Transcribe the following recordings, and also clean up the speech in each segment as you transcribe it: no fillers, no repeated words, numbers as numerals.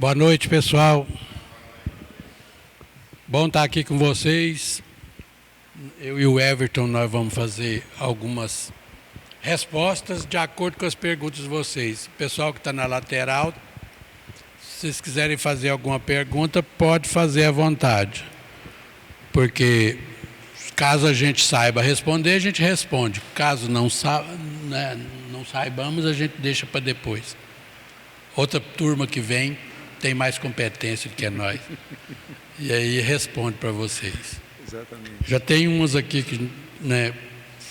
Boa noite, pessoal. Bom estar aqui com vocês. Eu e o Everton, nós vamos fazer algumas respostas de acordo com as perguntas de vocês. O pessoal que está na lateral, se vocês quiserem fazer alguma pergunta, pode fazer à vontade. Porque caso a gente saiba responder, a gente responde. Caso não saibamos, a gente deixa para depois. Outra turma que vem tem mais competência do que nós. E aí responde para vocês. Exatamente. Já tem umas aqui que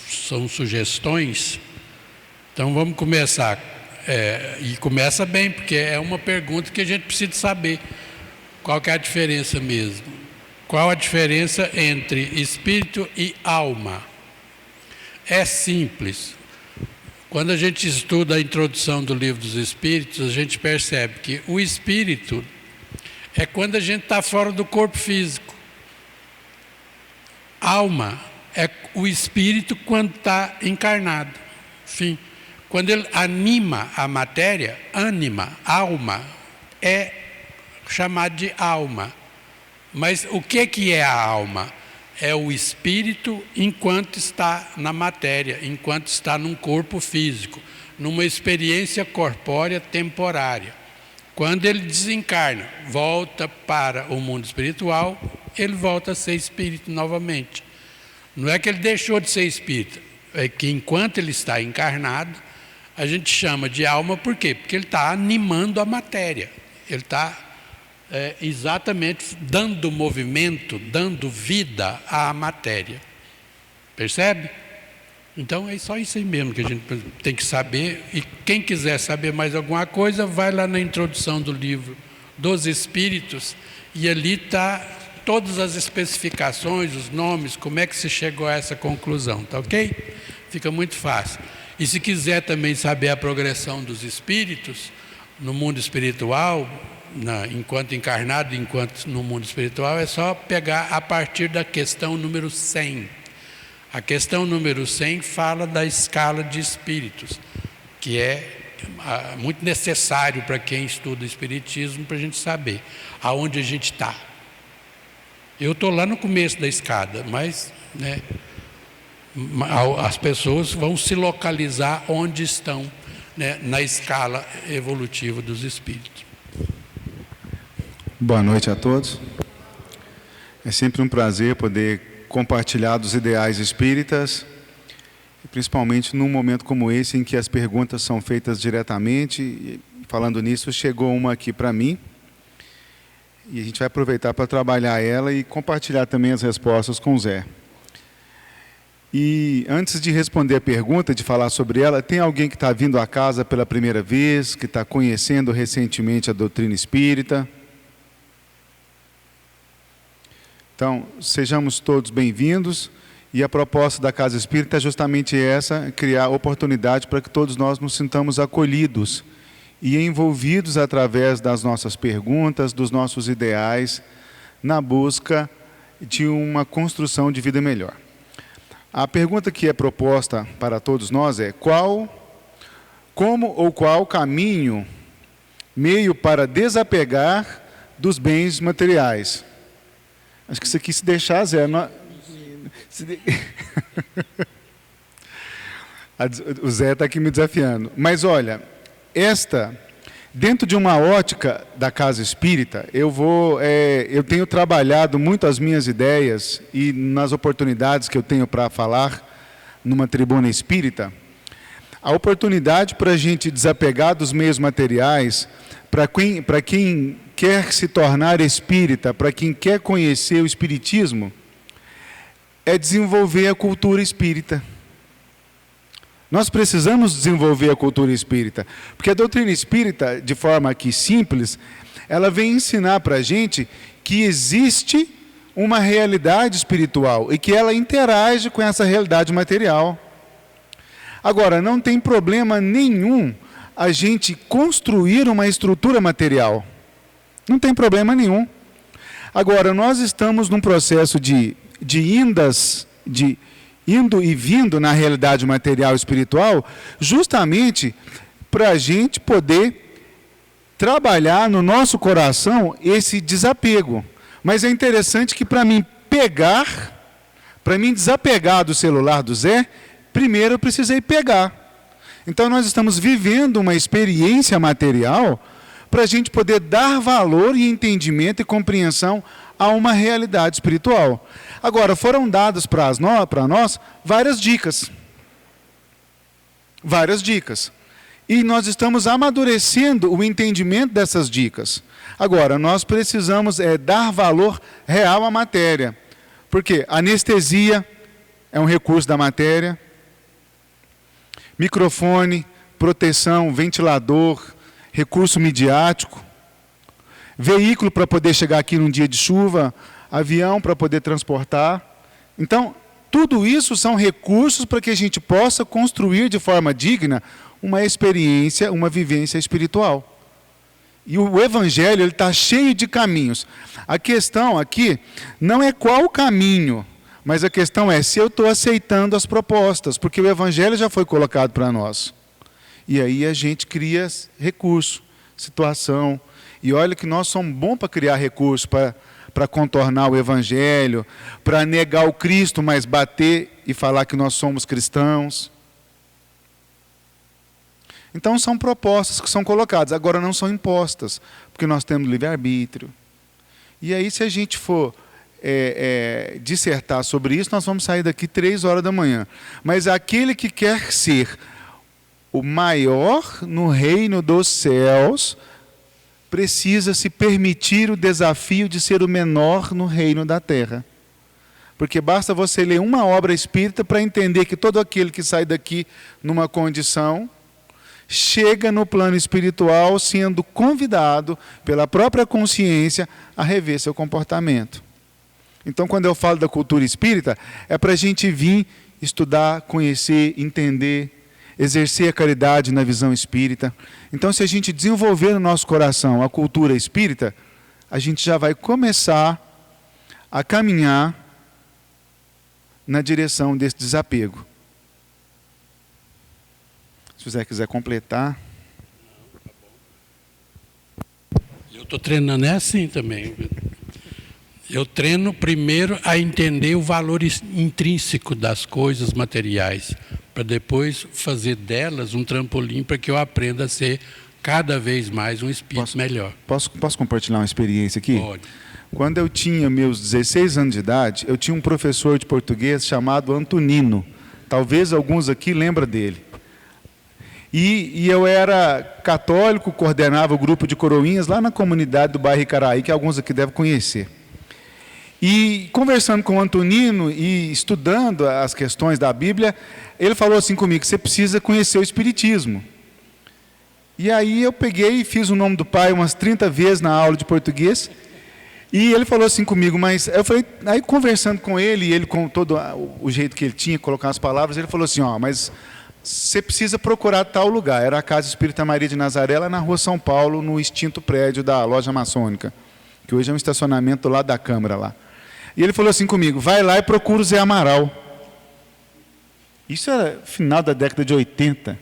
são sugestões. Então vamos começar. E começa bem, porque é uma pergunta que a gente precisa saber. Qual que é a diferença mesmo? Qual a diferença entre espírito e alma? É simples. Quando a gente estuda a introdução do Livro dos Espíritos, a gente percebe que o espírito é quando a gente está fora do corpo físico. Alma é o espírito quando está encarnado. Enfim, quando ele anima a matéria, alma, é chamado de alma. Mas o que é a alma? É o espírito enquanto está na matéria, enquanto está num corpo físico, numa experiência corpórea temporária. Quando ele desencarna, volta para o mundo espiritual, ele volta a ser espírito novamente. Não é que ele deixou de ser espírito, é que enquanto ele está encarnado, a gente chama de alma, por quê? Porque ele está animando a matéria, ele está exatamente dando movimento, dando vida à matéria. Percebe? Então é só isso aí mesmo que a gente tem que saber. E quem quiser saber mais alguma coisa, vai lá na introdução do Livro dos Espíritos, e ali está todas as especificações, os nomes, como é que se chegou a essa conclusão, tá ok? Fica muito fácil. E se quiser também saber a progressão dos espíritos no mundo espiritual, enquanto encarnado, enquanto no mundo espiritual, é só pegar a partir da questão número 100. A questão número 100 fala da escala de espíritos, que é muito necessário para quem estuda espiritismo, para a gente saber aonde a gente está. Eu estou lá no começo da escada, mas as pessoas vão se localizar onde estão, na escala evolutiva dos espíritos. Boa noite a todos. É sempre um prazer poder compartilhar dos ideais espíritas, principalmente num momento como esse, em que as perguntas são feitas diretamente. E, falando nisso, chegou uma aqui para mim, e a gente vai aproveitar para trabalhar ela e compartilhar também as respostas com o Zé. E antes de responder a pergunta, de falar sobre ela, tem alguém que está vindo à casa pela primeira vez, que está conhecendo recentemente a doutrina espírita? Então, sejamos todos bem-vindos, e a proposta da Casa Espírita é justamente essa, criar oportunidade para que todos nós nos sintamos acolhidos e envolvidos através das nossas perguntas, dos nossos ideais, na busca de uma construção de vida melhor. A pergunta que é proposta para todos nós é: como ou qual caminho, meio para desapegar dos bens materiais? Acho que isso aqui, se deixar, Zé... O Zé está aqui me desafiando. Mas olha, dentro de uma ótica da Casa Espírita, eu tenho trabalhado muito as minhas ideias, e nas oportunidades que eu tenho para falar numa tribuna espírita, a oportunidade para a gente desapegar dos meios materiais, para quem quer se tornar espírita, para quem quer conhecer o espiritismo, é desenvolver a cultura espírita. Nós precisamos desenvolver a cultura espírita, porque a doutrina espírita, de forma aqui simples, ela vem ensinar para a gente que existe uma realidade espiritual e que ela interage com essa realidade material. Agora, não tem problema nenhum a gente construir uma estrutura material. Não tem problema nenhum. Agora, nós estamos num processo de indo e vindo na realidade material e espiritual, justamente para a gente poder trabalhar no nosso coração esse desapego. Mas é interessante que para mim desapegar do celular do Zé, primeiro eu precisei pegar. Então nós estamos vivendo uma experiência material para a gente poder dar valor e entendimento e compreensão a uma realidade espiritual. Agora, foram dadas para nós várias dicas. Várias dicas. E nós estamos amadurecendo o entendimento dessas dicas. Agora, nós precisamos dar valor real à matéria. Porque anestesia é um recurso da matéria, microfone, proteção, ventilador, recurso midiático, veículo para poder chegar aqui num dia de chuva, avião para poder transportar. Então, tudo isso são recursos para que a gente possa construir de forma digna uma experiência, uma vivência espiritual. E o Evangelho está cheio de caminhos. A questão aqui não é qual o caminho, mas a questão é se eu estou aceitando as propostas, porque o Evangelho já foi colocado para nós. E aí a gente cria recurso, situação. E olha que nós somos bons para criar recurso, para contornar o Evangelho, para negar o Cristo, mas bater e falar que nós somos cristãos. Então são propostas que são colocadas, agora não são impostas, porque nós temos livre-arbítrio. E aí se a gente for dissertar sobre isso, nós vamos sair daqui 3 horas da manhã. Mas aquele que quer ser o maior no reino dos céus, precisa se permitir o desafio de ser o menor no reino da terra. Porque basta você ler uma obra espírita para entender que todo aquele que sai daqui numa condição, chega no plano espiritual sendo convidado pela própria consciência a rever seu comportamento. Então, quando eu falo da cultura espírita, é para a gente vir estudar, conhecer, entender, exercer a caridade na visão espírita. Então, se a gente desenvolver no nosso coração a cultura espírita, a gente já vai começar a caminhar na direção desse desapego. Se você quiser completar. Eu estou treinando assim também. Eu treino primeiro a entender o valor intrínseco das coisas materiais, para depois fazer delas um trampolim para que eu aprenda a ser cada vez mais um espírito melhor. Posso compartilhar uma experiência aqui? Pode. Quando eu tinha meus 16 anos de idade, eu tinha um professor de português chamado Antonino. Talvez alguns aqui lembrem dele. E eu era católico, coordenava o grupo de coroinhas lá na comunidade do bairro Icaraí, que alguns aqui devem conhecer. E conversando com o Antonino e estudando as questões da Bíblia, ele falou assim comigo: você precisa conhecer o Espiritismo. E aí eu peguei e fiz o nome do Pai umas 30 vezes na aula de português. E ele falou assim comigo, mas eu falei, aí conversando com ele, e ele com todo o jeito que ele tinha, colocar as palavras, ele falou assim, mas você precisa procurar tal lugar. Era a Casa Espírita Maria de Nazaré, lá na rua São Paulo, no extinto prédio da loja maçônica, que hoje é um estacionamento do lado da Câmara lá. E ele falou assim comigo, vai lá e procura o Zé Amaral. Isso era final da década de 80.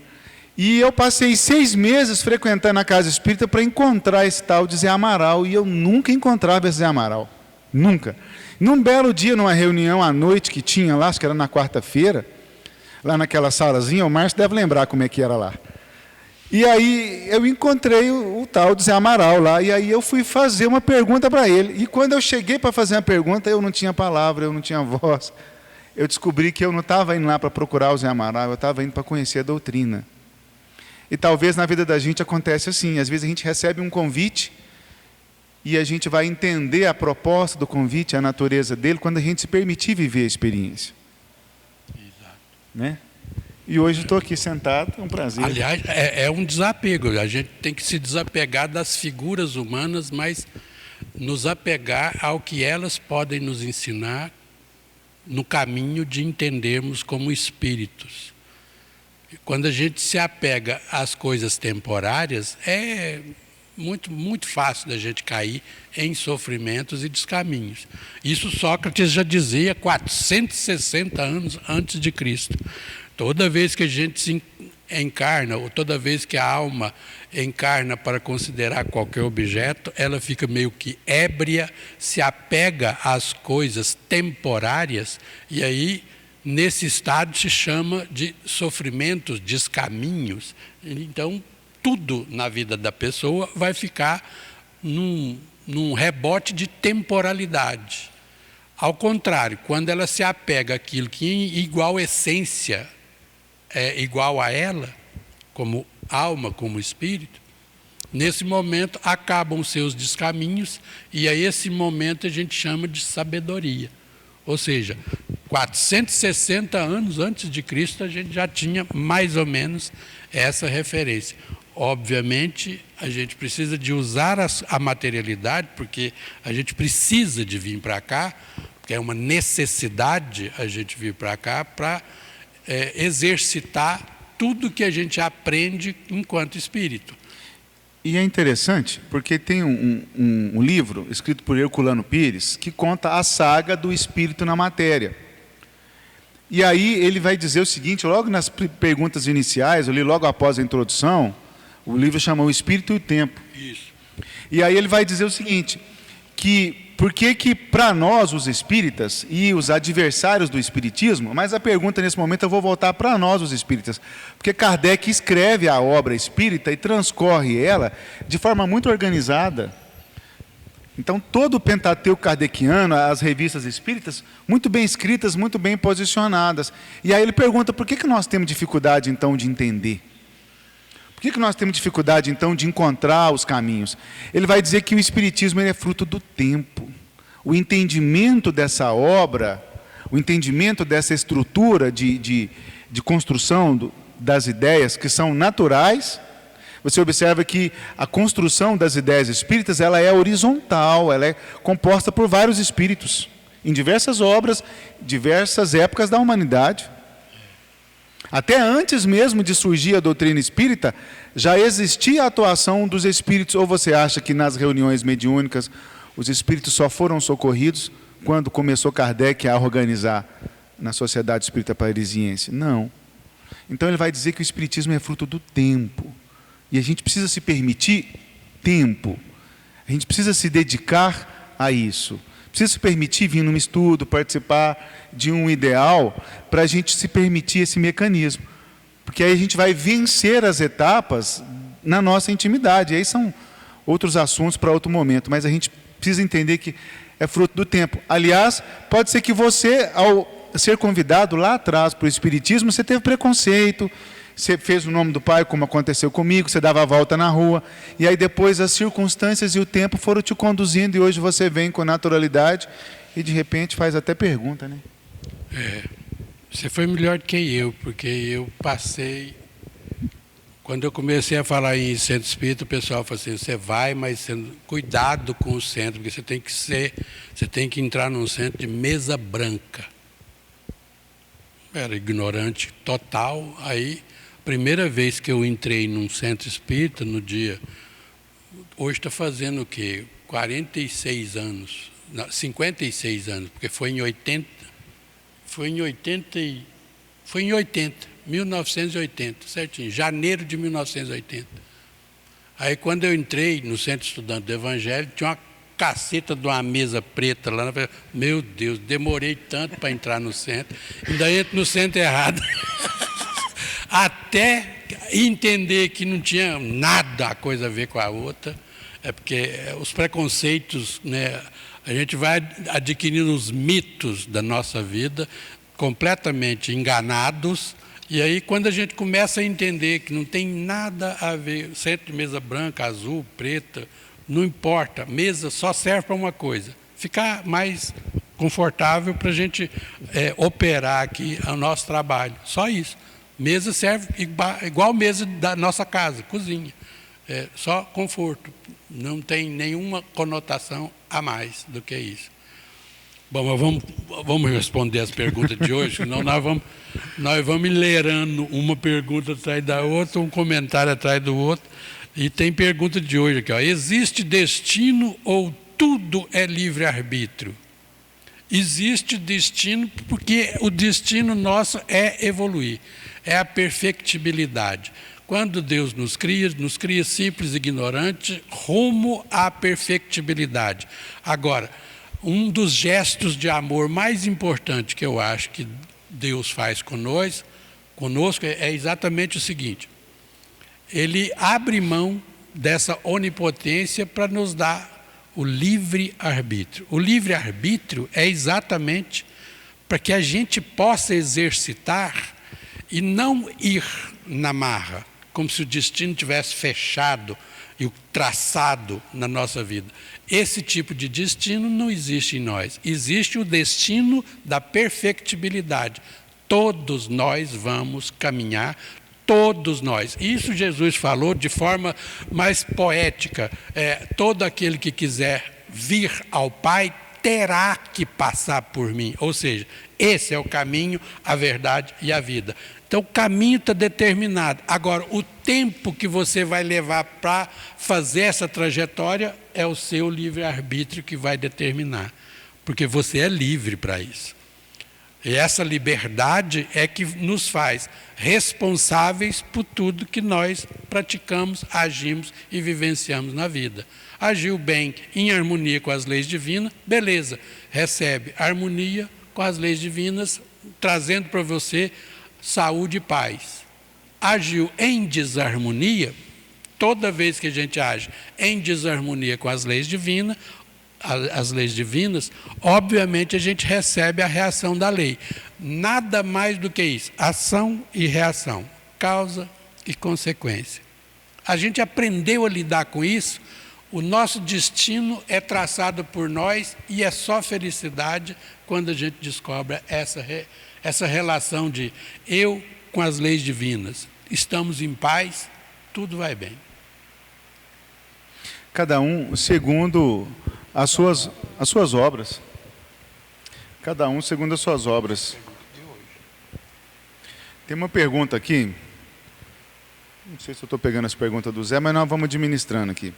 E eu passei 6 meses frequentando a Casa Espírita para encontrar esse tal de Zé Amaral, e eu nunca encontrava esse Zé Amaral. Nunca. Num belo dia, numa reunião à noite que tinha lá, acho que era na quarta-feira, lá naquela salazinha, o Márcio deve lembrar como é que era lá. E aí eu encontrei o tal de Zé Amaral lá, e aí eu fui fazer uma pergunta para ele. E quando eu cheguei para fazer uma pergunta, eu não tinha palavra, eu não tinha voz. Eu descobri que eu não estava indo lá para procurar o Zé Amaral, eu estava indo para conhecer a doutrina. E talvez na vida da gente acontece assim, às vezes a gente recebe um convite e a gente vai entender a proposta do convite, a natureza dele, quando a gente se permitir viver a experiência. Exato. Né? E hoje estou aqui sentado, é um prazer. Aliás, é um desapego. A gente tem que se desapegar das figuras humanas, mas nos apegar ao que elas podem nos ensinar no caminho de entendermos como espíritos. Quando a gente se apega às coisas temporárias, é muito fácil da gente cair em sofrimentos e descaminhos. Isso Sócrates já dizia 460 anos antes de Cristo. Toda vez que a gente se encarna, ou toda vez que a alma encarna para considerar qualquer objeto, ela fica meio que ébria, se apega às coisas temporárias, e aí, nesse estado, se chama de sofrimentos, descaminhos. Então, tudo na vida da pessoa vai ficar num rebote de temporalidade. Ao contrário, quando ela se apega àquilo que em igual essência é igual a ela, como alma, como espírito, nesse momento acabam os seus descaminhos, e a esse momento a gente chama de sabedoria. Ou seja, 460 anos antes de Cristo a gente já tinha mais ou menos essa referência. Obviamente, a gente precisa de usar a materialidade, porque a gente precisa de vir para cá, porque é uma necessidade a gente vir para cá para exercitar tudo que a gente aprende enquanto espírito. E é interessante, porque tem um livro escrito por Herculano Pires que conta a saga do espírito na matéria. E aí ele vai dizer o seguinte, logo nas perguntas iniciais, ali logo após a introdução, o livro chama O Espírito e o Tempo. Isso. E aí ele vai dizer o seguinte, que por que para nós, os espíritas e os adversários do espiritismo, mas a pergunta nesse momento eu vou voltar para nós, os espíritas, porque Kardec escreve a obra espírita e transcorre ela de forma muito organizada. Então, todo o Pentateuco kardeciano, as revistas espíritas, muito bem escritas, muito bem posicionadas. E aí ele pergunta, por que nós temos dificuldade, então, de entender? Por que nós temos dificuldade, então, de encontrar os caminhos? Ele vai dizer que o Espiritismo ele é fruto do tempo. O entendimento dessa obra, o entendimento dessa estrutura de construção das ideias que são naturais. Você observa que a construção das ideias espíritas ela é horizontal, ela é composta por vários espíritos, em diversas obras, diversas épocas da humanidade. Até antes mesmo de surgir a doutrina espírita, já existia a atuação dos espíritos. Ou você acha que nas reuniões mediúnicas os espíritos só foram socorridos quando começou Kardec a organizar na Sociedade Espírita Parisiense? Não. Então ele vai dizer que o espiritismo é fruto do tempo. E a gente precisa se permitir tempo. A gente precisa se dedicar a isso. Precisa se permitir vir num estudo, participar de um ideal, para a gente se permitir esse mecanismo. Porque aí a gente vai vencer as etapas na nossa intimidade. E aí são outros assuntos para outro momento. Mas a gente precisa entender que é fruto do tempo. Aliás, pode ser que você, ao ser convidado lá atrás para o Espiritismo, você teve preconceito, você fez o nome do pai, como aconteceu comigo, você dava a volta na rua, e aí depois as circunstâncias e o tempo foram te conduzindo, e hoje você vem com naturalidade, e de repente faz até pergunta, né? Você foi melhor que eu, porque eu passei... Quando eu comecei a falar em centro espírita, o pessoal falou assim, você vai, mas cuidado com o centro, porque você tem que entrar num centro de mesa branca. Era ignorante total, aí... Primeira vez que eu entrei num centro espírita, no dia... Hoje está fazendo o quê? 46 anos, não, 56 anos, porque foi em 80... Foi em 1980, certinho, janeiro de 1980. Aí quando eu entrei no Centro Estudante do Evangelho, tinha uma caceta de uma mesa preta lá. Meu Deus, demorei tanto para entrar no centro, ainda entro no centro errado. Até entender que não tinha nada a coisa a ver com a outra, porque os preconceitos, né, a gente vai adquirindo os mitos da nossa vida, completamente enganados, e aí quando a gente começa a entender que não tem nada a ver, centro de mesa branca, azul, preta, não importa, mesa só serve para uma coisa, ficar mais confortável para a gente operar aqui o nosso trabalho, só isso. Mesa serve igual mesa da nossa casa, cozinha. Só conforto. Não tem nenhuma conotação a mais do que isso. Bom, mas vamos responder as perguntas de hoje, senão nós vamos enlerando uma pergunta atrás da outra, um comentário atrás do outro. E tem pergunta de hoje aqui, ó. Existe destino ou tudo é livre-arbítrio? Existe destino porque o destino nosso é evoluir. É a perfectibilidade. Quando Deus nos cria simples e ignorante, rumo à perfectibilidade. Agora, um dos gestos de amor mais importantes que eu acho que Deus faz conosco é exatamente o seguinte: Ele abre mão dessa onipotência para nos dar o livre-arbítrio. O livre-arbítrio é exatamente para que a gente possa exercitar e não ir na marra, como se o destino tivesse fechado e traçado na nossa vida. Esse tipo de destino não existe em nós. Existe o destino da perfectibilidade. Todos nós vamos caminhar, todos nós. Isso Jesus falou de forma mais poética. Todo aquele que quiser vir ao Pai terá que passar por mim. Ou seja, esse é o caminho, a verdade e a vida. Então o caminho está determinado. Agora, o tempo que você vai levar para fazer essa trajetória é o seu livre-arbítrio que vai determinar. Porque você é livre para isso. E essa liberdade é que nos faz responsáveis por tudo que nós praticamos, agimos e vivenciamos na vida. Agiu bem, em harmonia com as leis divinas, beleza, recebe harmonia com as leis divinas, trazendo para você saúde e paz. Agiu em desarmonia, toda vez que a gente age em desarmonia com as leis divinas, obviamente a gente recebe a reação da lei. Nada mais do que isso, ação e reação, causa e consequência. A gente aprendeu a lidar com isso, o nosso destino é traçado por nós e é só felicidade quando a gente descobre essa relação de eu com as leis divinas. Estamos em paz, tudo vai bem. Cada um segundo as suas obras. Cada um segundo as suas obras. Tem uma pergunta aqui. Não sei se eu estou pegando essa pergunta do Zé, mas nós vamos administrando aqui.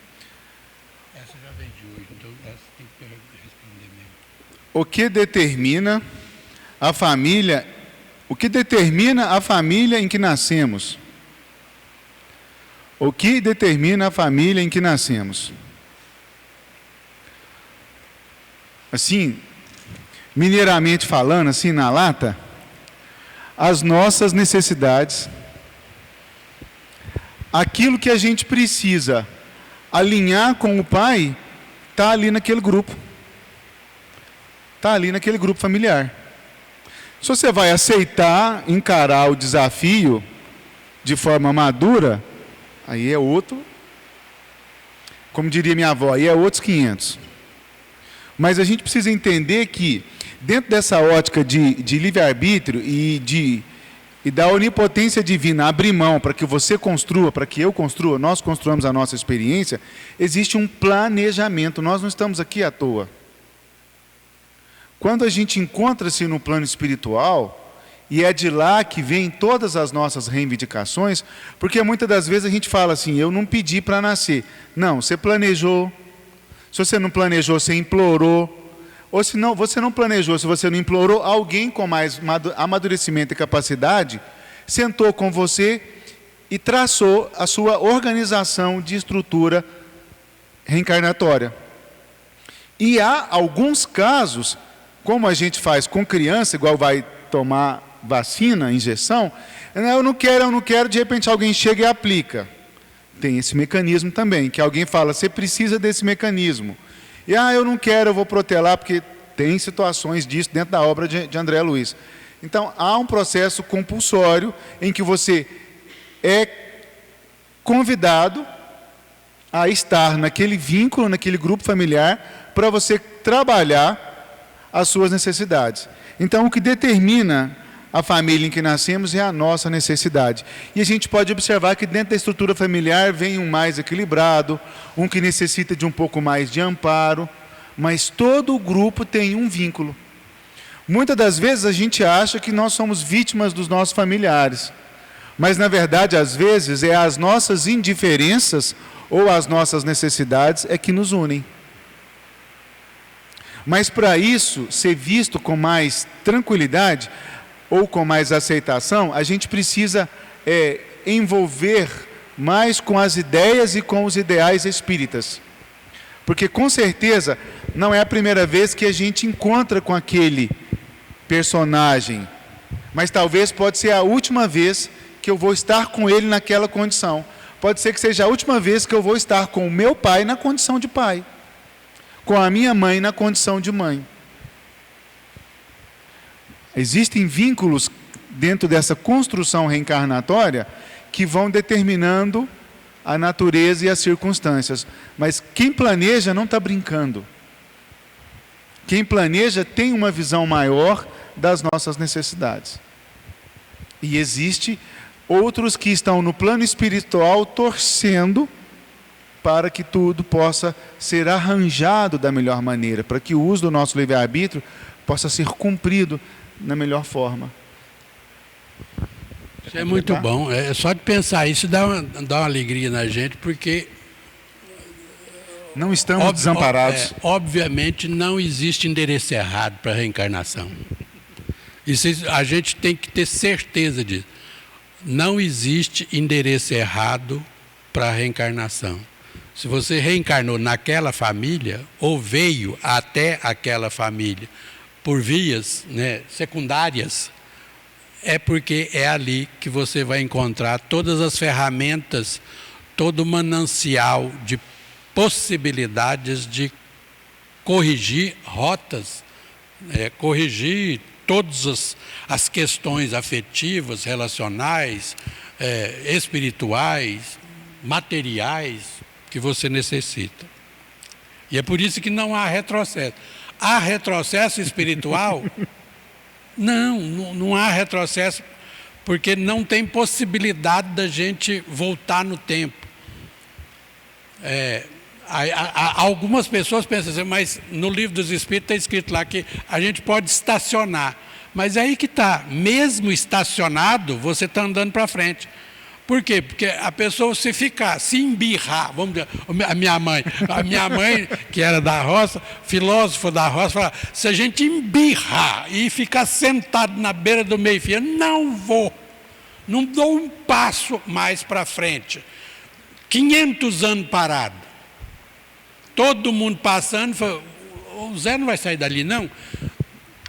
Essa já vem de hoje, então essa tem que responder mesmo. O que determina a família? O que determina a família em que nascemos? O que determina a família em que nascemos? Assim, mineiramente falando, assim na lata, as nossas necessidades, aquilo que a gente precisa alinhar com o Pai, está ali naquele grupo. Está ali naquele grupo familiar. Se você vai aceitar, encarar o desafio de forma madura, aí é outro, como diria minha avó, aí é outros 500. Mas a gente precisa entender que, dentro dessa ótica de livre-arbítrio e da onipotência divina, abrir mão para que você construa, para que eu construa, nós construamos a nossa experiência, existe um planejamento. Nós não estamos aqui à toa. Quando a gente encontra-se no plano espiritual, e é de lá que vêm todas as nossas reivindicações, porque muitas das vezes a gente fala assim, eu não pedi para nascer. Não, você planejou. Se você não planejou, você implorou. Ou se não, você não planejou, se você não implorou, alguém com mais amadurecimento e capacidade sentou com você e traçou a sua organização de estrutura reencarnatória. E há alguns casos, como a gente faz com criança, igual vai tomar vacina, injeção, eu não quero, de repente alguém chega e aplica. Tem esse mecanismo também, que alguém fala, você precisa desse mecanismo. E eu não quero, eu vou protelar, porque tem situações disso dentro da obra de André Luiz. Então, há um processo compulsório em que você é convidado a estar naquele vínculo, naquele grupo familiar, para você trabalhar as suas necessidades. Então, o que determina a família em que nascemos é a nossa necessidade. E a gente pode observar que dentro da estrutura familiar vem um mais equilibrado, um que necessita de um pouco mais de amparo, mas todo o grupo tem um vínculo. Muitas das vezes a gente acha que nós somos vítimas dos nossos familiares, mas na verdade às vezes é as nossas indiferenças ou as nossas necessidades é que nos unem. Mas para isso ser visto com mais tranquilidade ou com mais aceitação, a gente precisa envolver mas com as ideias e com os ideais espíritas. Porque com certeza não é a primeira vez que a gente encontra com aquele personagem, mas talvez pode ser a última vez que eu vou estar com ele naquela condição. Pode ser que seja a última vez que eu vou estar com o meu pai na condição de pai, com a minha mãe na condição de mãe. Existem vínculos dentro dessa construção reencarnatória que vão determinando a natureza e as circunstâncias. Mas quem planeja não está brincando. Quem planeja tem uma visão maior das nossas necessidades. E existe outros que estão no plano espiritual torcendo para que tudo possa ser arranjado da melhor maneira, para que o uso do nosso livre-arbítrio possa ser cumprido na melhor forma. Isso é muito bom. É só de pensar isso dá uma alegria na gente, porque não estamos desamparados. Obviamente não existe endereço errado para a reencarnação. Isso a gente tem que ter certeza disso. Não existe endereço errado para a reencarnação. Se você reencarnou naquela família, ou veio até aquela família por vias, né, secundárias, é porque é ali que você vai encontrar todas as ferramentas, todo o manancial de possibilidades de corrigir rotas, corrigir todas as questões afetivas, relacionais, espirituais, materiais que você necessita. E é por isso que não há retrocesso. Há retrocesso espiritual? Não há retrocesso, porque não tem possibilidade da gente voltar no tempo. Algumas pessoas pensam assim, mas no livro dos Espíritos está escrito lá que a gente pode estacionar. Mas aí que está, mesmo estacionado, você está andando para frente. Por quê? Porque a pessoa se embirrar, vamos dizer, a minha mãe, que era da roça, filósofo da roça, falava, se a gente embirrar e ficar sentado na beira do meio-fio, não dou um passo mais para frente. 500 anos parado. Todo mundo passando, falou, o Zé não vai sair dali não?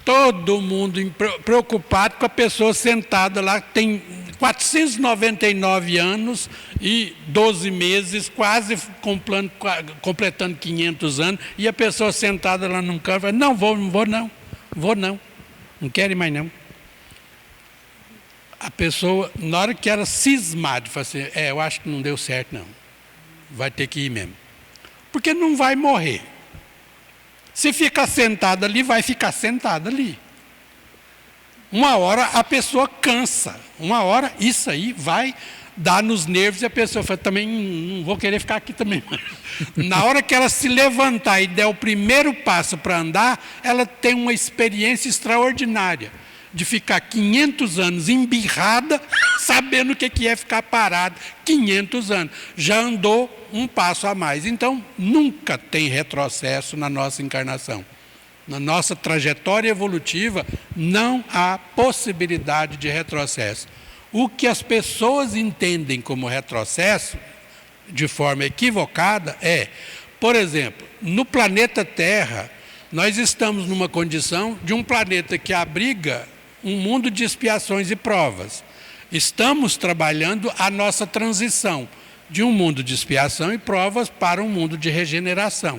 Todo mundo preocupado com a pessoa sentada lá, tem 499 anos e 12 meses, quase completando 500 anos, e a pessoa sentada lá num canto, fala, não vou não quero ir mais não. A pessoa, na hora que era cismada, fala assim, eu acho que não deu certo não, vai ter que ir mesmo. Porque não vai morrer. Se ficar sentado ali, vai ficar sentado ali. Uma hora a pessoa cansa. Uma hora isso aí vai dar nos nervos e a pessoa fala, também não vou querer ficar aqui também. Na hora que ela se levantar e der o primeiro passo para andar, ela tem uma experiência extraordinária de ficar 500 anos embirrada, sabendo o que é ficar parado 500 anos. Já andou um passo a mais. Então, nunca tem retrocesso na nossa encarnação. Na nossa trajetória evolutiva, não há possibilidade de retrocesso. O que as pessoas entendem como retrocesso, de forma equivocada, por exemplo, no planeta Terra, nós estamos numa condição de um planeta que abriga um mundo de expiações e provas. Estamos trabalhando a nossa transição de um mundo de expiação e provas para um mundo de regeneração.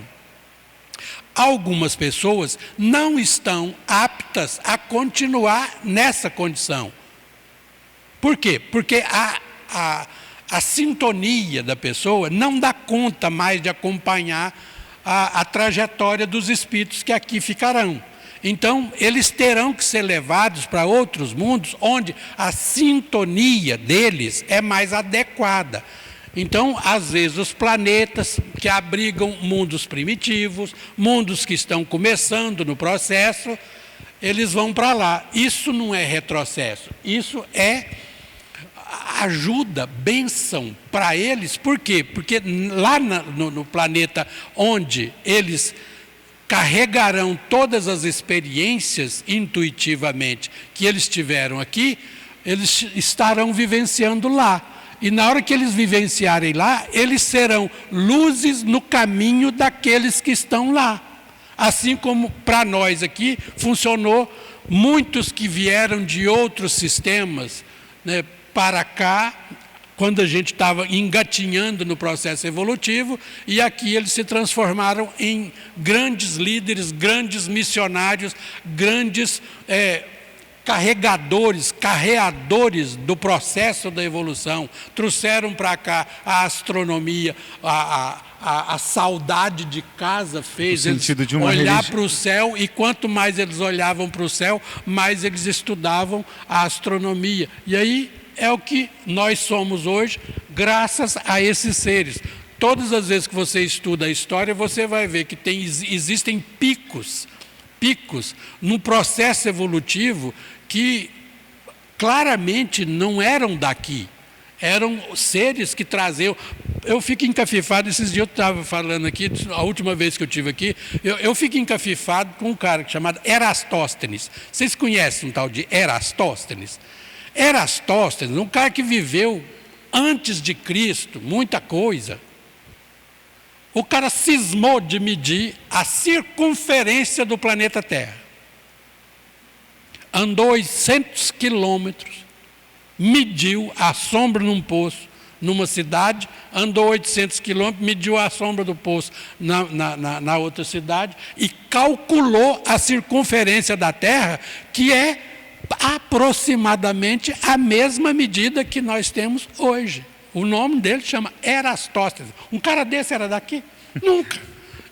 Algumas pessoas não estão aptas a continuar nessa condição. Por quê? Porque a sintonia da pessoa não dá conta mais de acompanhar a trajetória dos espíritos que aqui ficarão. Então, eles terão que ser levados para outros mundos onde a sintonia deles é mais adequada. Então, às vezes, os planetas que abrigam mundos primitivos, mundos que estão começando no processo, eles vão para lá. Isso não é retrocesso, isso é ajuda, bênção para eles. Por quê? Porque lá no planeta onde eles carregarão todas as experiências intuitivamente que eles tiveram aqui, eles estarão vivenciando lá. e na hora que eles vivenciarem lá, eles serão luzes no caminho daqueles que estão lá. Assim como para nós aqui funcionou, muitos que vieram de outros sistemas, né, para cá, quando a gente estava engatinhando no processo evolutivo, e aqui eles se transformaram em grandes líderes, grandes missionários, grandes carreadores do processo da evolução. Trouxeram para cá a astronomia, a saudade de casa fez eles olhar para o céu, e quanto mais eles olhavam para o céu, mais eles estudavam a astronomia. E aí é o que nós somos hoje, graças a esses seres. Todas as vezes que você estuda a história, você vai ver que existem picos no processo evolutivo que claramente não eram daqui. Eram seres que traziam. Eu fico encafifado, esses dias eu estava falando aqui, a última vez que eu estive aqui, eu fico encafifado com um cara chamado Erastóstenes. Vocês conhecem um tal de Erastóstenes? Erastóstenes, um cara que viveu antes de Cristo, muita coisa. O cara cismou de medir a circunferência do planeta Terra. Andou 800 quilômetros, mediu a sombra num poço numa cidade, andou 800 quilômetros, mediu a sombra do poço na outra cidade e calculou a circunferência da Terra, que é aproximadamente a mesma medida que nós temos hoje. O nome dele chama Erastóstenes. Um cara desse era daqui? Nunca.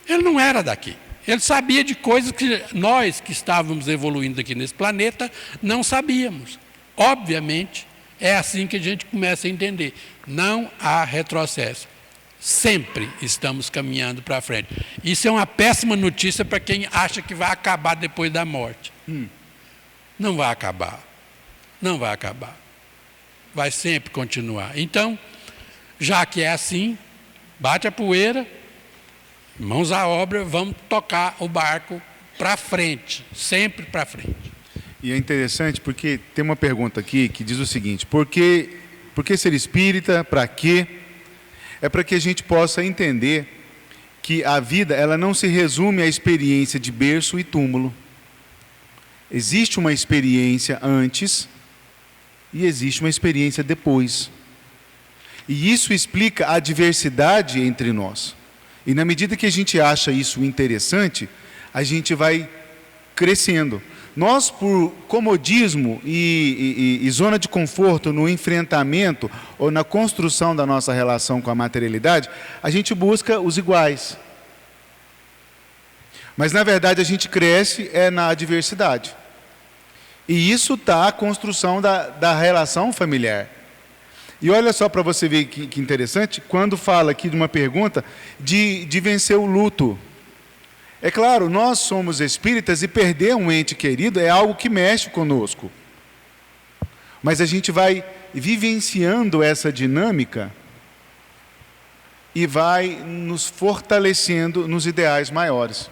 Ele não era daqui. Ele sabia de coisas que nós, que estávamos evoluindo aqui nesse planeta, não sabíamos. Obviamente, é assim que a gente começa a entender. Não há retrocesso. Sempre estamos caminhando para frente. Isso é uma péssima notícia para quem acha que vai acabar depois da morte. Não vai acabar. Não vai acabar. Vai sempre continuar. Então, já que é assim, bate a poeira, mãos à obra, vamos tocar o barco para frente, sempre para frente. E é interessante porque tem uma pergunta aqui que diz o seguinte: por que ser espírita? Para quê? É para que a gente possa entender que a vida ela não se resume à experiência de berço e túmulo. Existe uma experiência antes e existe uma experiência depois. E isso explica a diversidade entre nós. E na medida que a gente acha isso interessante, a gente vai crescendo. Nós, por comodismo e zona de conforto no enfrentamento ou na construção da nossa relação com a materialidade, a gente busca os iguais. Mas, na verdade, a gente cresce na adversidade. E isso está a construção da relação familiar. E olha só para você ver que interessante, quando fala aqui de uma pergunta de vencer o luto. É claro, nós somos espíritas e perder um ente querido é algo que mexe conosco. Mas a gente vai vivenciando essa dinâmica e vai nos fortalecendo nos ideais maiores.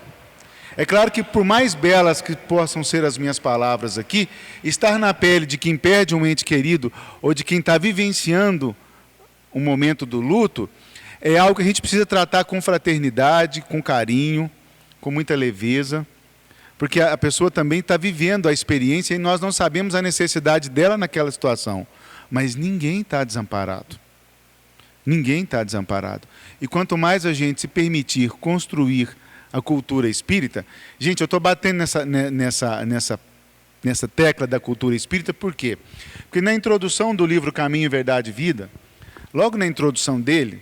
É claro que por mais belas que possam ser as minhas palavras aqui, estar na pele de quem perde um ente querido ou de quem está vivenciando um momento do luto, é algo que a gente precisa tratar com fraternidade, com carinho, com muita leveza, porque a pessoa também está vivendo a experiência e nós não sabemos a necessidade dela naquela situação. Mas ninguém está desamparado. Ninguém está desamparado. E quanto mais a gente se permitir construir a cultura espírita, gente, eu estou batendo nessa tecla da cultura espírita, por quê? Porque na introdução do livro Caminho, Verdade e Vida, logo na introdução dele,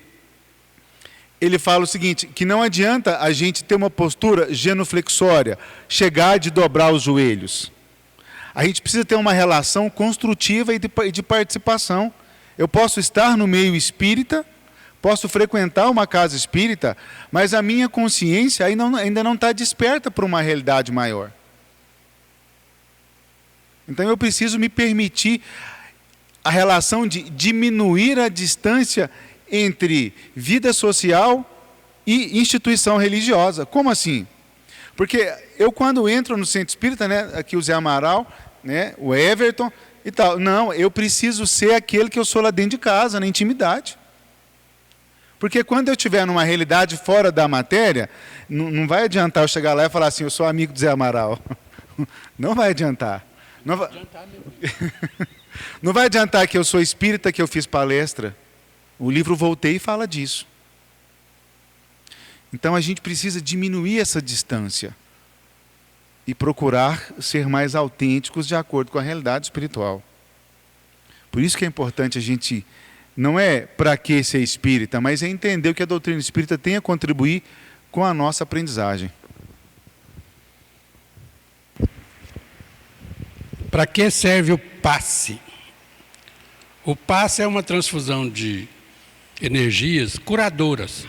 ele fala o seguinte, que não adianta a gente ter uma postura genuflexória, chegar de dobrar os joelhos. A gente precisa ter uma relação construtiva e de participação. Eu posso estar no meio espírita, posso frequentar uma casa espírita, mas a minha consciência ainda não está desperta para uma realidade maior. Então eu preciso me permitir a relação de diminuir a distância entre vida social e instituição religiosa. Como assim? Porque eu, quando entro no centro espírita, né, aqui o Zé Amaral, né, o Everton, e tal. Não, eu preciso ser aquele que eu sou lá dentro de casa, na intimidade. Porque quando eu estiver numa realidade fora da matéria, não vai adiantar eu chegar lá e falar assim, eu sou amigo do Zé Amaral. Não vai adiantar. Não vai adiantar que eu sou espírita, que eu fiz palestra. O livro Voltei fala disso. Então a gente precisa diminuir essa distância e procurar ser mais autênticos de acordo com a realidade espiritual. Por isso que é importante a gente, não é para que ser espírita, mas é entender o que a doutrina espírita tem a contribuir com a nossa aprendizagem. Para que serve o passe? O passe é uma transfusão de energias curadoras.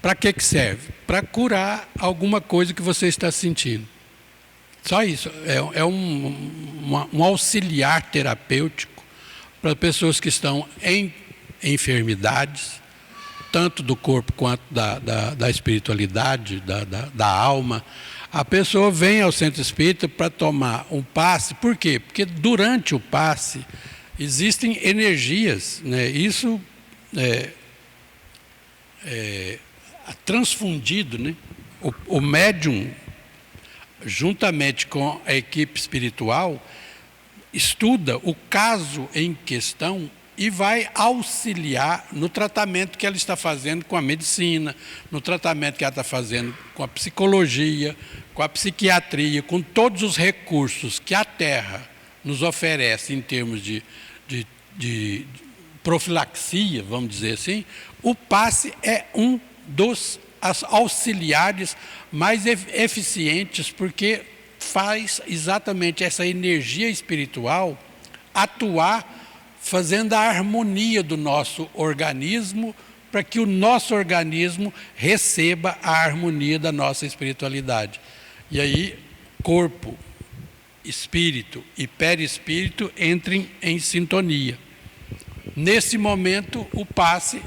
Para que serve? Para curar alguma coisa que você está sentindo. Só isso. É um auxiliar terapêutico para pessoas que estão em enfermidades, tanto do corpo quanto da espiritualidade, da alma. A pessoa vem ao centro espírita para tomar um passe. Por quê? Porque durante o passe existem energias, né? Isso é transfundido, né? O médium, juntamente com a equipe espiritual, estuda o caso em questão e vai auxiliar no tratamento que ela está fazendo com a medicina, no tratamento que ela está fazendo com a psicologia, com a psiquiatria, com todos os recursos que a Terra nos oferece em termos de profilaxia, vamos dizer assim. O passe é um dos auxiliares mais eficientes, porque faz exatamente essa energia espiritual atuar, fazendo a harmonia do nosso organismo, para que o nosso organismo receba a harmonia da nossa espiritualidade. E aí, corpo, espírito e perispírito entrem em sintonia. Nesse momento, o passe,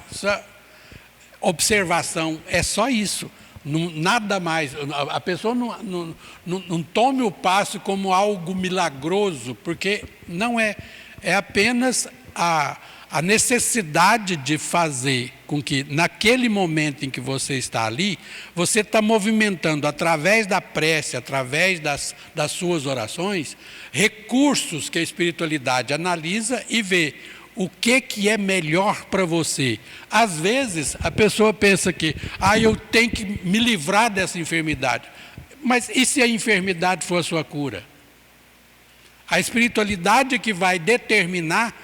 observação, é só isso. Nada mais. A pessoa não tome o passe como algo milagroso, porque não é. É apenas a necessidade de fazer com que, naquele momento em que você está ali, você está movimentando através da prece, através das suas orações, recursos que a espiritualidade analisa e vê o que é melhor para você. Às vezes, a pessoa pensa que eu tenho que me livrar dessa enfermidade. Mas e se a enfermidade for a sua cura? A espiritualidade é que vai determinar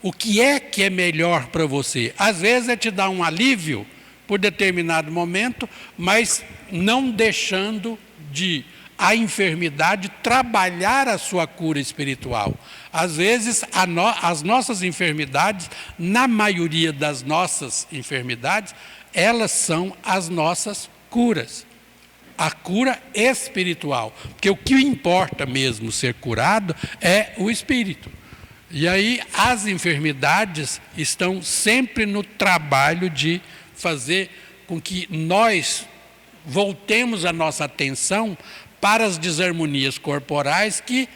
o que é melhor para você. Às vezes é te dar um alívio por determinado momento, mas não deixando a enfermidade trabalhar a sua cura espiritual. Às vezes, as nossas enfermidades, na maioria das nossas enfermidades, elas são as nossas curas. A cura espiritual. Porque o que importa mesmo ser curado é o espírito. E aí as enfermidades estão sempre no trabalho de fazer com que nós voltemos a nossa atenção para as desarmonias corporais que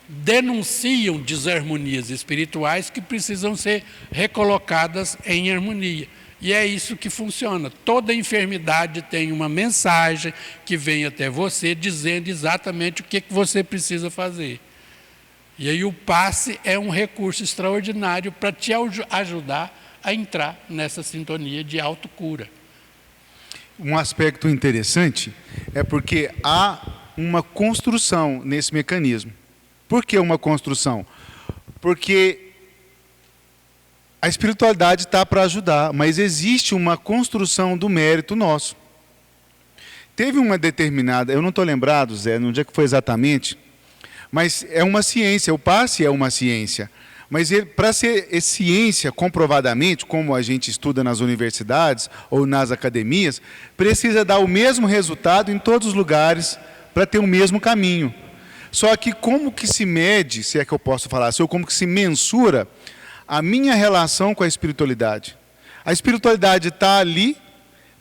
denunciam desarmonias espirituais que precisam ser recolocadas em harmonia. E é isso que funciona. Toda enfermidade tem uma mensagem que vem até você dizendo exatamente o que você precisa fazer. E aí o passe é um recurso extraordinário para te ajudar a entrar nessa sintonia de autocura. Um aspecto interessante é porque há uma construção nesse mecanismo. Por que uma construção? Porque a espiritualidade está para ajudar, mas existe uma construção do mérito nosso. Teve uma determinada, eu não estou lembrado, Zé, no dia que foi exatamente, mas é uma ciência, o passe é uma ciência. Mas para ser ciência comprovadamente, como a gente estuda nas universidades ou nas academias, precisa dar o mesmo resultado em todos os lugares para ter o mesmo caminho. Só que como que se mede, se é que eu posso falar assim, ou como que se mensura a minha relação com a espiritualidade? A espiritualidade está ali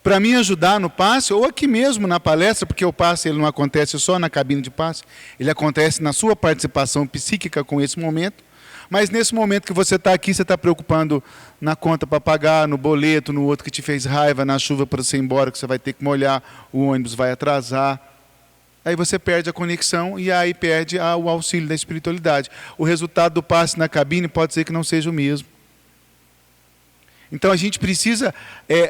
para me ajudar no passe, ou aqui mesmo na palestra, porque o passe ele não acontece só na cabine de passe, ele acontece na sua participação psíquica com esse momento, mas nesse momento que você está aqui, você está preocupando na conta para pagar, no boleto, no outro que te fez raiva, na chuva para você ir embora, que você vai ter que molhar, o ônibus vai atrasar. Aí você perde a conexão e aí perde o auxílio da espiritualidade. O resultado do passe na cabine pode ser que não seja o mesmo. Então a gente precisa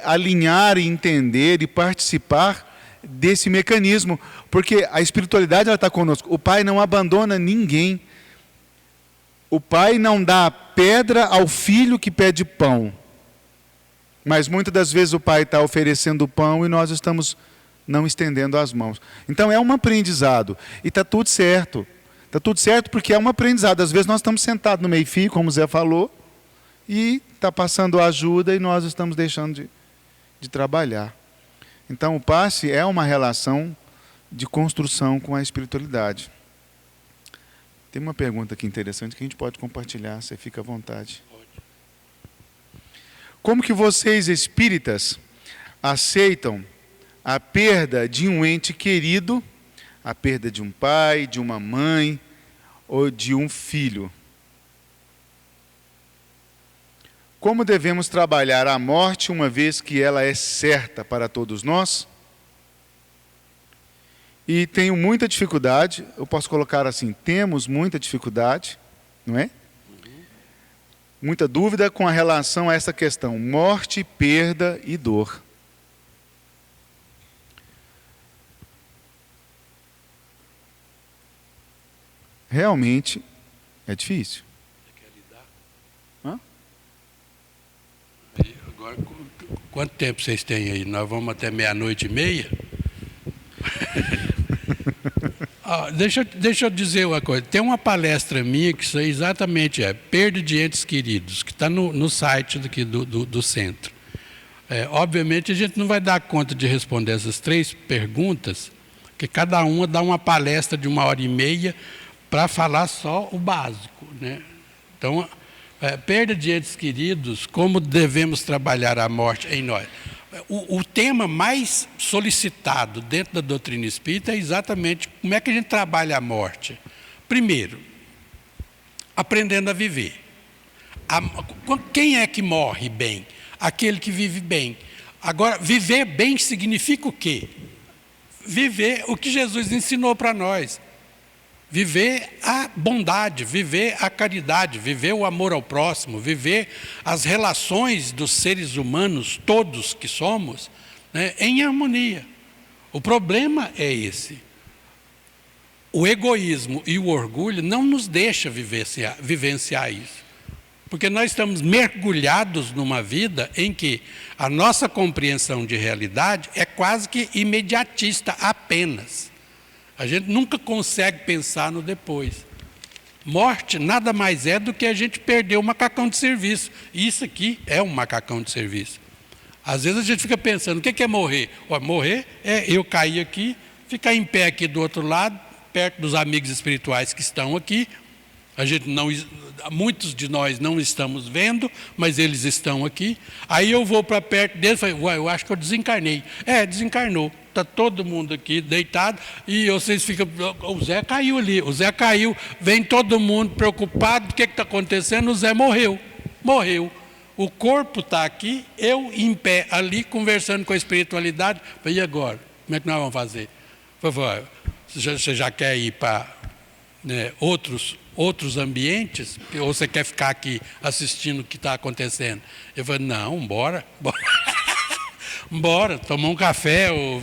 alinhar e entender e participar desse mecanismo, porque a espiritualidade está conosco. O Pai não abandona ninguém. O Pai não dá pedra ao filho que pede pão. Mas muitas das vezes o Pai está oferecendo o pão e nós estamos não estendendo as mãos. Então é um aprendizado. E está tudo certo. Está tudo certo porque é um aprendizado. Às vezes nós estamos sentados no meio-fio, como o Zé falou, e está passando ajuda e nós estamos deixando de trabalhar. Então o passe é uma relação de construção com a espiritualidade. Tem uma pergunta aqui interessante que a gente pode compartilhar, você fica à vontade. Como que vocês, espíritas, aceitam a perda de um ente querido, a perda de um pai, de uma mãe ou de um filho? Como devemos trabalhar a morte, uma vez que ela é certa para todos nós? E tenho muita dificuldade, eu posso colocar assim, temos muita dificuldade, não é? Muita dúvida com a relação a essa questão, morte, perda e dor. Realmente é difícil. Hã? Agora, quanto tempo vocês têm aí? Nós vamos até 00:30? Deixa eu dizer uma coisa. Tem uma palestra minha que isso exatamente perda de entes queridos, que está no site do centro. Obviamente a gente não vai dar conta de responder essas 3 perguntas, porque cada uma dá uma palestra de 1h30 para falar só o básico, né? Então, perda de entes queridos, como devemos trabalhar a morte em nós. O tema mais solicitado dentro da doutrina espírita é exatamente como é que a gente trabalha a morte. Primeiro, aprendendo a viver. Quem é que morre bem? Aquele que vive bem. Agora, viver bem significa o quê? Viver o que Jesus ensinou para nós. Viver a bondade, viver a caridade, viver o amor ao próximo, viver as relações dos seres humanos, todos que somos, né, em harmonia. O problema é esse. O egoísmo e o orgulho não nos deixam vivenciar isso. Porque nós estamos mergulhados numa vida em que a nossa compreensão de realidade é quase que imediatista apenas. A gente nunca consegue pensar no depois. Morte nada mais é do que a gente perder um macacão de serviço. E isso aqui é um macacão de serviço. Às vezes a gente fica pensando, o que é morrer? Morrer é eu cair aqui, ficar em pé aqui do outro lado, perto dos amigos espirituais que estão aqui. Muitos de nós não estamos vendo, mas eles estão aqui. Aí eu vou para perto deles e falo, eu acho que eu desencarnei. Desencarnou. Está todo mundo aqui deitado e vocês ficam, o Zé caiu ali, o Zé caiu, vem todo mundo preocupado, o que está acontecendo? O Zé morreu. O corpo está aqui, eu em pé ali, conversando com a espiritualidade. E agora? Como é que nós vamos fazer? Você já quer ir para outros ambientes, ou você quer ficar aqui assistindo o que está acontecendo? Eu falei, não, bora. Bora, tomar um café, ou,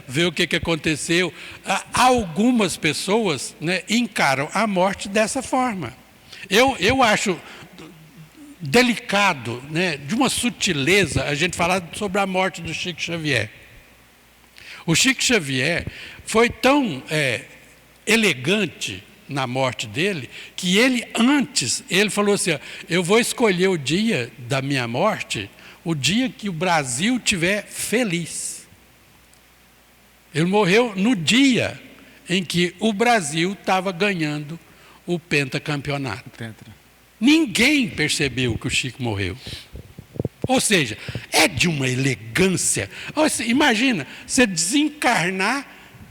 ver o que aconteceu. Algumas pessoas encaram a morte dessa forma. Eu acho delicado, de uma sutileza, a gente falar sobre a morte do Chico Xavier. O Chico Xavier foi tão elegante na morte dele, que ele falou assim, eu vou escolher o dia da minha morte, o dia que o Brasil estiver feliz. Ele morreu no dia em que o Brasil estava ganhando o pentacampeonato. Ninguém percebeu que o Chico morreu. Ou seja, é de uma elegância. Imagina, você desencarnar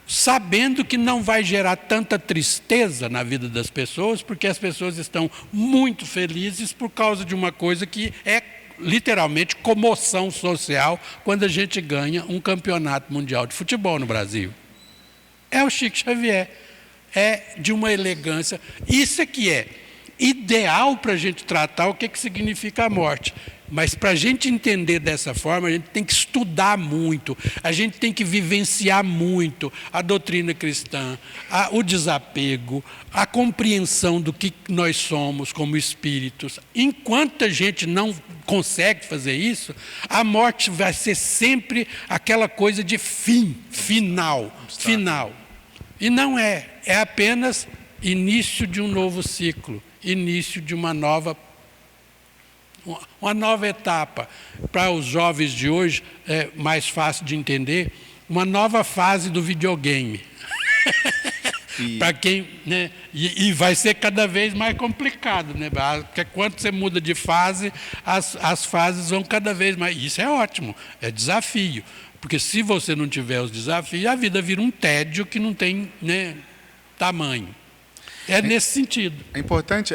sabendo que não vai gerar tanta tristeza na vida das pessoas, porque as pessoas estão muito felizes por causa de uma coisa que é literalmente comoção social quando a gente ganha um campeonato mundial de futebol no Brasil. É o Chico Xavier. É de uma elegância. Isso é que é ideal para a gente tratar o que significa a morte. Mas para a gente entender dessa forma, a gente tem que estudar muito, a gente tem que vivenciar muito a doutrina cristã, o desapego, a compreensão do que nós somos como espíritos. Enquanto a gente não consegue fazer isso, a morte vai ser sempre aquela coisa de final. E não é apenas início de um novo ciclo, início de uma nova etapa. Para os jovens de hoje, é mais fácil de entender, uma nova fase do videogame. Para quem, né, e vai ser cada vez mais complicado, né? Porque quando você muda de fase, as fases vão cada vez mais. Isso é ótimo, é desafio. Porque se você não tiver os desafios, a vida vira um tédio que não tem, né, tamanho. É nesse sentido. É importante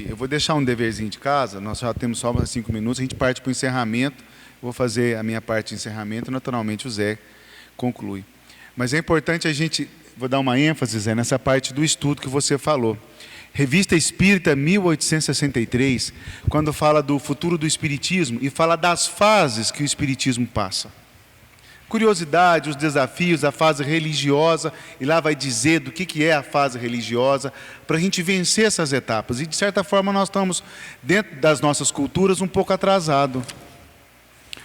eu vou deixar um deverzinho de casa, nós já temos só 5 minutos, a gente parte para o encerramento, vou fazer a minha parte de encerramento, naturalmente o Zé conclui. Mas é importante vou dar uma ênfase, Zé, nessa parte do estudo que você falou. Revista Espírita, 1863, quando fala do futuro do Espiritismo e fala das fases que o Espiritismo passa. Curiosidade, os desafios, a fase religiosa, e lá vai dizer do que é a fase religiosa, para a gente vencer essas etapas. E, de certa forma, nós estamos, dentro das nossas culturas, um pouco atrasados.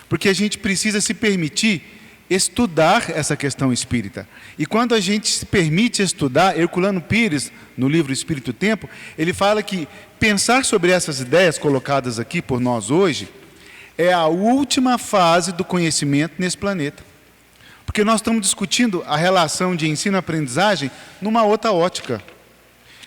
Porque a gente precisa se permitir estudar essa questão espírita. E quando a gente se permite estudar, Herculano Pires, no livro Espírito e Tempo, ele fala que pensar sobre essas ideias colocadas aqui por nós hoje é a última fase do conhecimento nesse planeta. Porque nós estamos discutindo a relação de ensino-aprendizagem numa outra ótica.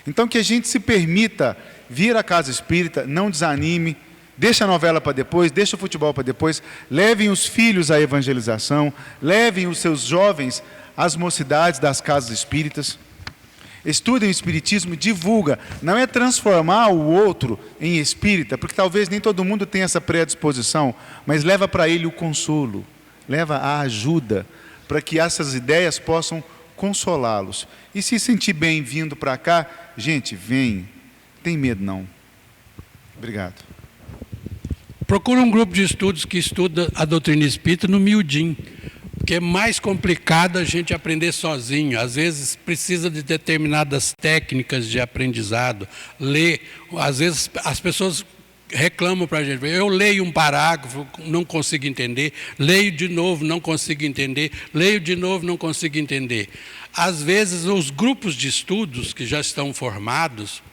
Então, que a gente se permita vir à casa espírita, não desanime, deixa a novela para depois, deixa o futebol para depois, levem os filhos à evangelização, levem os seus jovens às mocidades das casas espíritas, estudem o espiritismo, divulga. Não é transformar o outro em espírita, porque talvez nem todo mundo tenha essa predisposição, mas leva para ele o consolo, leva a ajuda, para que essas ideias possam consolá-los. E se sentir bem vindo para cá, gente, vem, tem medo não. Obrigado. Procura um grupo de estudos que estuda a doutrina espírita no miudinho, porque é mais complicado a gente aprender sozinho. Às vezes precisa de determinadas técnicas de aprendizado, ler. Às vezes as pessoas reclamam para a gente, eu leio um parágrafo, não consigo entender, leio de novo, não consigo entender, leio de novo, não consigo entender. Às vezes, os grupos de estudos que já estão formados,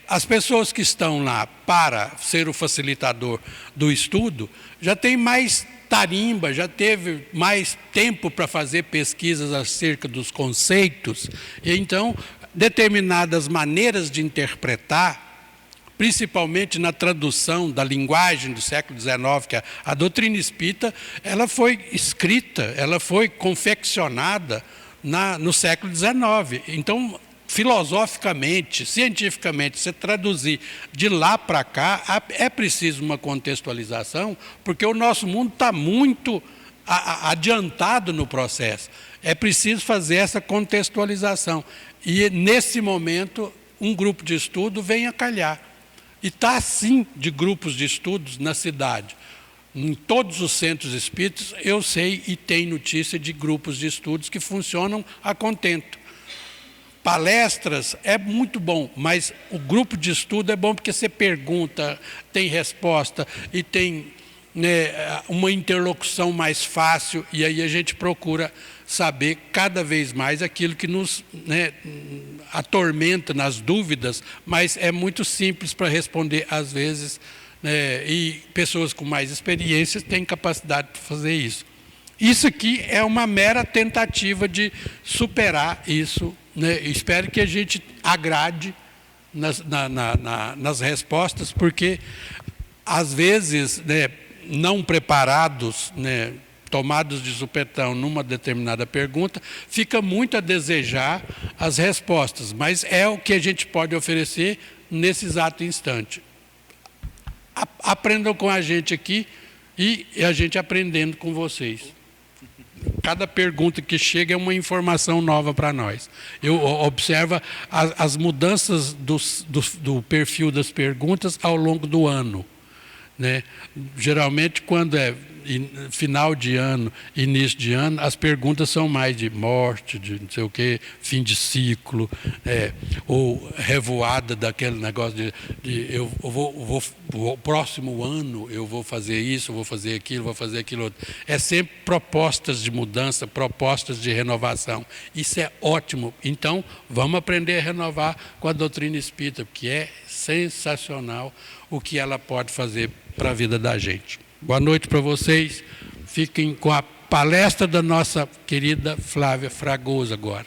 as pessoas que estão lá para ser o facilitador do estudo, já tem mais tarimba, já teve mais tempo para fazer pesquisas acerca dos conceitos, e então, determinadas maneiras de interpretar, principalmente na tradução da linguagem do século XIX, que a doutrina espírita, ela foi escrita, ela foi confeccionada no século XIX. Então, filosoficamente, cientificamente, se traduzir de lá para cá, é preciso uma contextualização, porque o nosso mundo está muito adiantado no processo. É preciso fazer essa contextualização. E, nesse momento, um grupo de estudo vem a calhar. E está assim de grupos de estudos na cidade. Em todos os centros espíritas, eu sei e tenho notícia de grupos de estudos que funcionam a contento. Palestras é muito bom, mas o grupo de estudo é bom porque você pergunta, tem resposta e tem, né, uma interlocução mais fácil, e aí a gente procura saber cada vez mais aquilo que nos, né, atormenta nas dúvidas, mas é muito simples para responder às vezes, né, e pessoas com mais experiência têm capacidade de fazer isso. Isso aqui é uma mera tentativa de superar isso, né? Espero que a gente agrade nas respostas, porque às vezes, né, não preparados, né, tomados de supetão numa determinada pergunta, fica muito a desejar as respostas, mas é o que a gente pode oferecer nesse exato instante. Aprendam com a gente aqui e a gente aprendendo com vocês. Cada pergunta que chega é uma informação nova para nós. Eu observo as mudanças do perfil das perguntas ao longo do ano, né? Geralmente, quando é final de ano, início de ano, as perguntas são mais de morte, de não sei o quê, fim de ciclo, ou revoada daquele negócio de o próximo ano eu vou fazer isso, vou fazer aquilo outro. É sempre propostas de mudança, propostas de renovação. Isso é ótimo. Então, vamos aprender a renovar com a doutrina espírita, porque é sensacional o que ela pode fazer para a vida da gente. Boa noite para vocês. Fiquem com a palestra da nossa querida Flávia Fragoso agora.